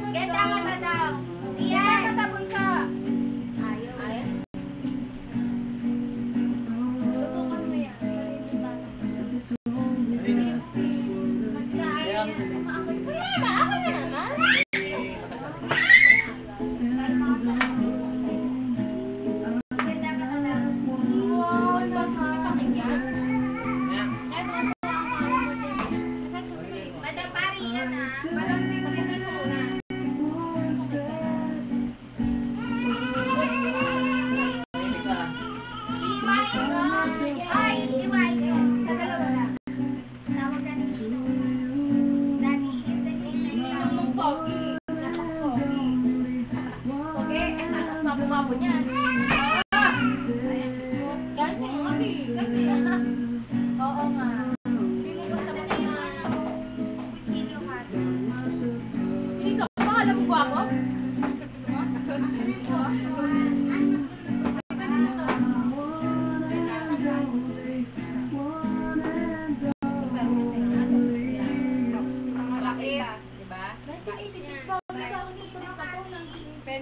Ganda mata daw. Iyan. Mata bunso. Ayaw. Tutukan mo yan.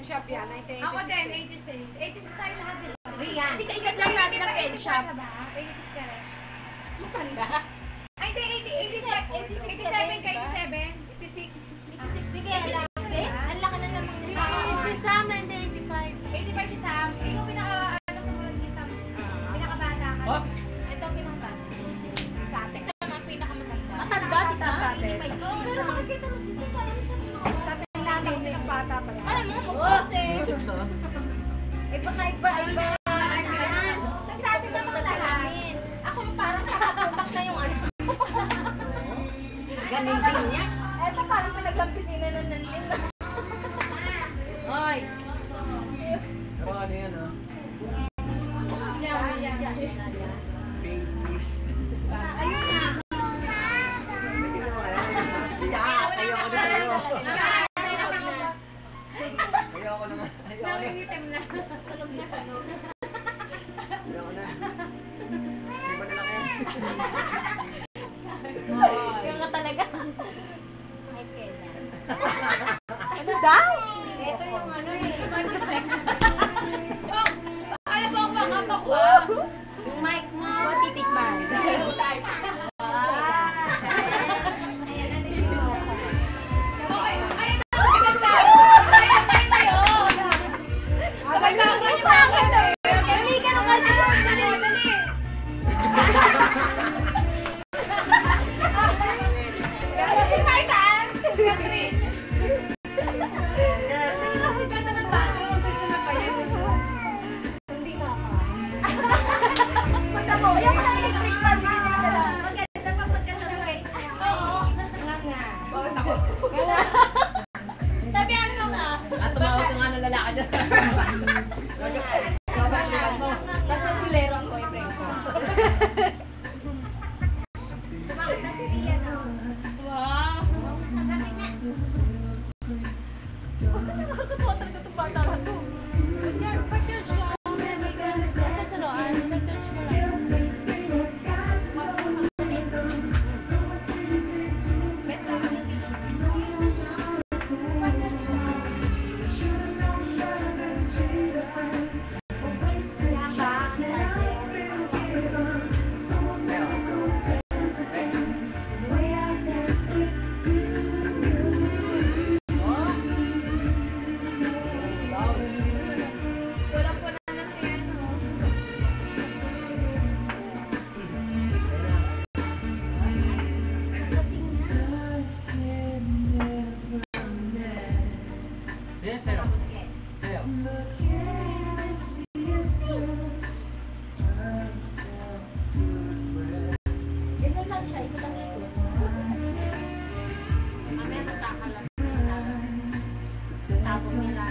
Shop yan, 1986. Ako din, 86. 86 tayo lahat din. Riyan. Hindi ka ikat lang natin ang pen shop. 86 ka rin. Matanda. Ay, hindi, 87 ka, 87. 86. 86, di kaya lang. Ang laki na naman nila. Si Sam, 85. 85 si Sam. Ikaw pinaka-ano sa mula ni Sam. Pinaka-bata ka. Ito pinaka-bata. Tate, sa mga pinaka-matanda. Matanda si Sam? 85. Pero makikita mo si Sam, parang siya pinaka-bata. Tate, pinaka-bata pa yan. Alam mo, eh baka iba. Tapos sa atin naman lahat. Ako parang nakatumbak na yung ano. Galing din niya. Eto parang pinagkampisina na nanlin na. Hoy. Pero ano yan ha? Yan. Pink fish. Ayun na. Ayoko na sa'yo. Ayoko na nga. Nangingitim na. Sunog na sunog. Ayoko na. Di ba na lang yan? Yung ka talaga. Ano daw? Ito yung ano eh. Alam mo ako nga pa ko. Yung mic mo. Titikman. Tapos nila.